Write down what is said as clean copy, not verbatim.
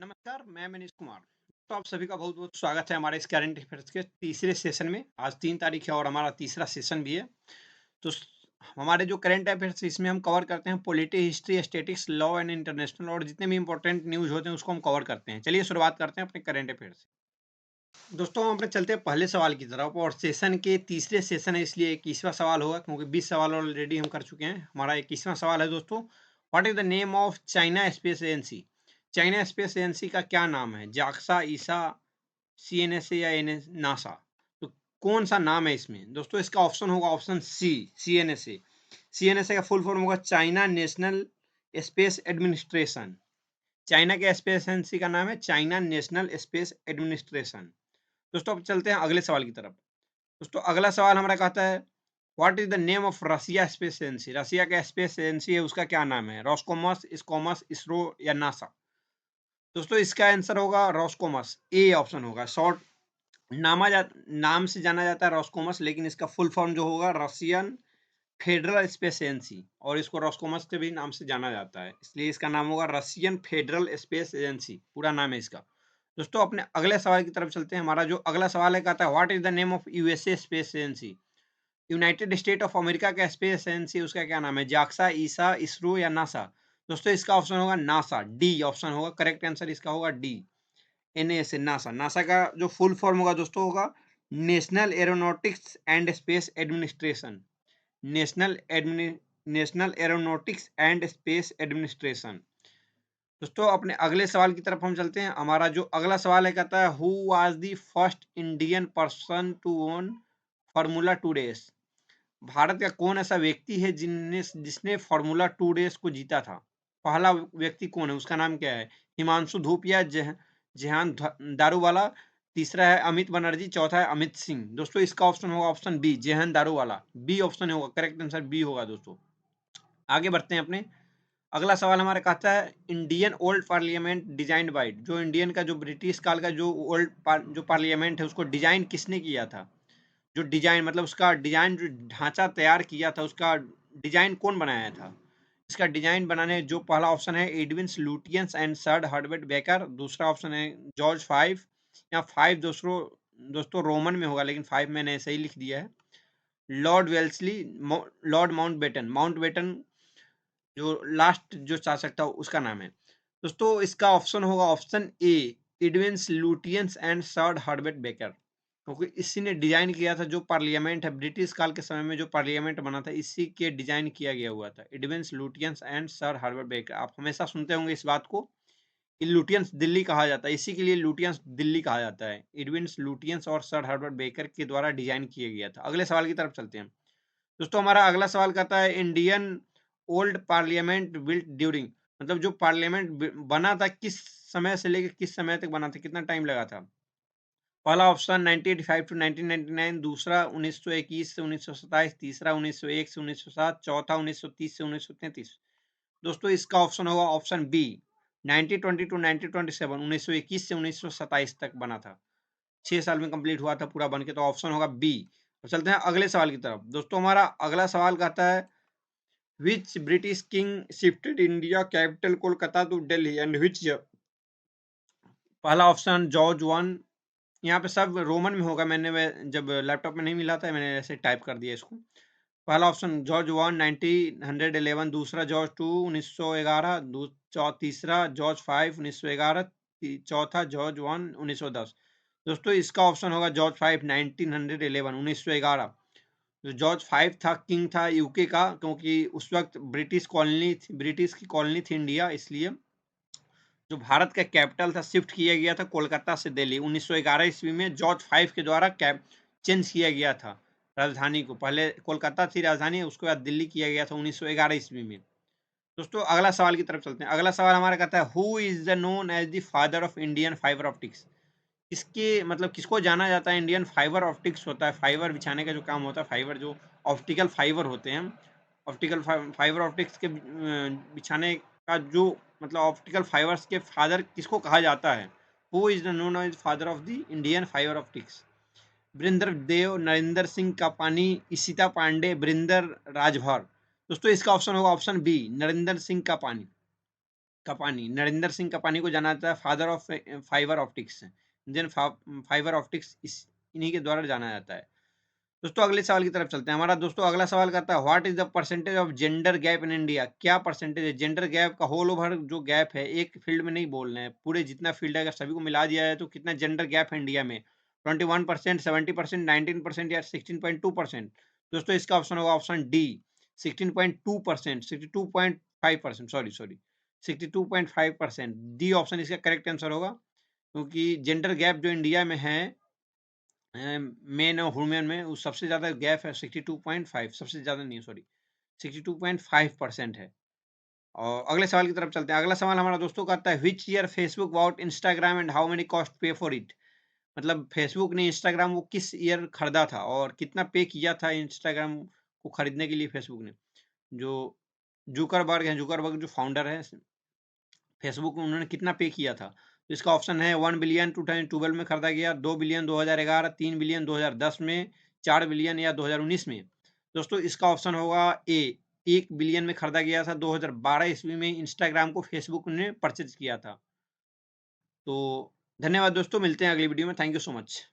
नमस्कार, मैं मनीष कुमार। तो आप सभी का बहुत-बहुत स्वागत है हमारे इस करंट अफेयर्स के तीसरे सेशन में। आज 3 तारीख है और हमारा तीसरा सेशन भी है। तो स हमारे जो करंट अफेयर्स इसमें हम कवर करते हैं polity, history, statistics, law and international और जितने भी इम्पोर्टेंट न्यूज़ होते हैं उसको हम कवर करते हैं। चलिए शुरुआत करते हैं अपने करंट अफेयर्स से। दोस्तों हम अपने चलते हैं पहले सवाल की तरफ और सेशन के तीसरे सेशन है इसलिए 21वां सवाल होगा क्योंकि 20 सवाल ऑलरेडी हम कर चुके हैं। हमारा 21वां सवाल है दोस्तों, what is the name of China space agency? China space agency का क्या नाम है? जाक्सा, ईसा, सीएनएसए या एनएस नासा? तो कौन-सा नाम है इसमें? दोस्तों इसका ऑप्शन होगा ऑप्शन सी, सीएनएसए। सीएनएसए का फुल फॉर्म होगा China national space administration. China के स्पेस एजेंसी का नाम है चाइना नेशनल स्पेस एडमिनिस्ट्रेशन। दोस्तों अब चलते हैं अगले सवाल की तरफ। दोस्तों अगला सवाल हमारा कहता है what is the name of Russia space agency? Russia का स्पेस एजेंसी है उसका क्या नाम है? रोस्कोमस, स्कोमस, इसरो या नासा? दोस्तों इसका आंसर होगा रोस्कोमस। ए ऑप्शन होगा। शॉर्ट नाम से जाना जाता है रोस्कोमस, लेकिन इसका फुल फॉर्म जो होगा रशियन फेडरल स्पेस एजेंसी और इसको रोस्कोमस के भी नाम से जाना जाता है, इसलिए इसका नाम होगा रशियन फेडरल स्पेस एजेंसी, पूरा नाम है इसका। दोस्तों अपने अगले सवाल की तरफ चलते हैं। हमारा जो अगला सवाल है कहता है what is the name of USA space agency? United state of America का स्पेस एजेंसी उसका क्या नाम है? जाक्सा, ईसा, इसरो या नासा? दोस्तों इसका ऑप्शन होगा नासा। डी ऑप्शन होगा करेक्ट आंसर, इसका होगा डी, एनएसए, नासा। नासा का जो फुल फॉर्म होगा दोस्तों होगा national aeronautics and space administration. National admini national aeronautics and space administration. दोस्तों अपने अगले सवाल की तरफ हम चलते हैं। हमारा जो अगला सवाल है कहता है who was the first Indian person to own formula 2 race? Bharat का कौन ऐसा व्यक्ति है जिसने फार्मूला 2 रेस को जीता था? पहला व्यक्ति कौन है, उसका नाम क्या है? हिमांशु धूपिया, जेहान दारूवाला, तीसरा है अमित बनर्जी, चौथा है अमित सिंह। दोस्तों इसका ऑप्शन होगा option B, Jehan Daruvala. B option होगा करेक्ट आंसर, बी होगा दोस्तों। आगे बढ़ते हैं अपने अगला सवाल हमारा कहता है Indian old parliament designed bye, जो इंडियन का जो ब्रिटिश काल का जो जो पार्लियामेंट है उसको डिजाइन किसने किया था? जो डिजाइन मतलब उसका डिजाइन जो ढांचा तैयार किया था उसका डिजाइन कौन बनाया था? इसका डिजाइन बनाने जो पहला ऑप्शन है Edwin Lutyens and surd Herbert baker, दूसरा ऑप्शन है जॉर्ज फाइव या फाइव दोस्तों दोस्तों रोमन में होगा लेकिन फाइव मैंने ऐसे ही लिख दिया है, लॉर्ड वेल्सली, लॉर्ड माउंटबेटन जो लास्ट जो शासक था उसका नाम है। दोस्तों इसका ऑप्शन होगा option A, Edwin Lutyens and surd Herbert baker, क्योंकि इसी ने डिजाइन किया था जो पार्लियामेंट है ब्रिटिश काल के समय में जो पार्लियामेंट बना था इसी के डिजाइन किया गया हुआ था, Edwin Lutyens and sir Herbert baker. आप हमेशा सुनते होंगे इस बात को कि लुटियंस दिल्ली कहा जाता है, इसी के लिए लुटियंस दिल्ली कहा जाता है। एडविन लुटियंस और सर हर्बर्ट बेकर के द्वारा डिजाइन किया गया था। अगले सवाल की तरफ चलते हैं। दोस्तों हमारा अगला सवाल कहता है Indian old parliament built during, मतलब जो पार्लियामेंट बना था किस समय से लेकर किस समय तक बना था, कितना टाइम लगा था? पहला ऑप्शन 1985 टू 1999, दूसरा 1921 से 1927, तीसरा 1901 से 1907, चौथा 1930 से 1933। दोस्तों इसका ऑप्शन होगा ऑप्शन बी, 1920 टू 1927, 1921 से 1927 तक बना था। 6 साल में कंप्लीट हुआ था पूरा बन के, तो ऑप्शन होगा बी। तो चलते हैं अगले सवाल की तरफ। दोस्तों हमारा अगला सवाल कहता है which British king shifted India capital Kolkata to Delhi and which year? पहला ऑप्शन जॉर्ज वन, यहाँ पे सब रोमन में होगा, जब लैपटॉप में नहीं मिला था मैंने ऐसे टाइप कर दिया इसको। पहला ऑप्शन जॉर्ज वन 1911, दूसरा जॉर्ज टू 1911, तीसरा जॉर्ज फाइव 1911, चौथा जॉर्ज वन 1910। दोस्तों इसका ऑप्शन होगा जॉर्ज फाइव 1911, 1911। जो जॉर्ज फाइव था किंग था यूके का, क्योंकि उस वक्त ब्रिटिश की कॉलोनी थी इंडिया, इसलिए जो भारत का कैपिटल था शिफ्ट किया गया था कोलकाता से दिल्ली 1911 ईस्वी में जॉर्ज फाइव के द्वारा चेंज किया गया था राजधानी को। पहले कोलकाता थी राजधानी, उसके बाद दिल्ली किया गया था 1911 ईस्वी में। दोस्तों अगला सवाल की तरफ चलते हैं। अगला सवाल हमारा कहता है who is the known as the father of Indian fibre optics? किसके मतलब किसको जाना जाता है इंडियन फाइबर ऑप्टिक्स होता है, फाइबर बिछाने का जो काम होता है, फाइबर जो ऑप्टिकल फाइबर होते हैं, ऑप्टिकल फाइबर ऑप्टिक्स के बिछाने का जो मतलब ऑप्टिकल फाइबर्स के फादर किसको कहा जाता है? Who is the known as father of the Indian fibre optics? Vrindar Dev, Narendra Singh Kapani, Ishita Pande, Vrindar Rajbhar. दोस्तों इसका ऑप्शन होगा ऑप्शन बी, नरेंद्र सिंह कापानी। कपानी, नरेंद्र सिंह कपानी को जाना जाता है father of fibre optics, Indian fibre optics इस इन्हीं के द्वारा जाना जाता है। दोस्तों अगले सवाल की तरफ चलते हैं। हमारा दोस्तों अगला सवाल करता है what is the percentage of gender gap in India? क्या परसेंटेज है जेंडर गैप का? होल ओवर जो गैप है, एक फील्ड में नहीं बोल रहे हैं, पूरे जितना फील्ड है अगर सभी को मिला दिया जाए तो कितना जेंडर गैप है इंडिया में? 21%, 70%, 19% या 16.2%? दोस्तों इसका ऑप्शन होगा option D, 16.2%, 62.5%, sorry 62.5%। D option इसका करेक्ट आंसर होगा, क्योंकि जेंडर गैप जो इंडिया में है मेन और वुमेन में, उस सबसे ज़्यादा गैप है 62.5, सबसे ज़्यादा नहीं सॉरी 62.5% है। और अगले सवाल की तरफ चलते हैं। अगला सवाल हमारा दोस्तों का आता है which year Facebook bought Instagram and how many cost pay for it? मतलब फेसबुक ने इंस्टाग्राम को किस ईयर खरीदा था और कितना पे किया था इंस्टाग्राम को खरीदने के लिए फेसबुक ने? जो जुकरबर्ग जो फाउंडर है फेसबुक में, उन्होंने कितना पे किया था? तो इसका ऑप्शन है 1 बिलियन 2012 में खरीदा गया, 2 बिलियन 2011, 3 बिलियन 2010 में, 4 बिलियन या 2019 में? दोस्तों इसका ऑप्शन होगा ए, 1 बिलियन में खरीदा गया था, 2012 ईस्वी में इंस्टाग्राम को फेसबुक ने परचेज किया था। तो धन्यवाद दोस्तों, मिलते हैं अगली वीडियो में। Thank you so much.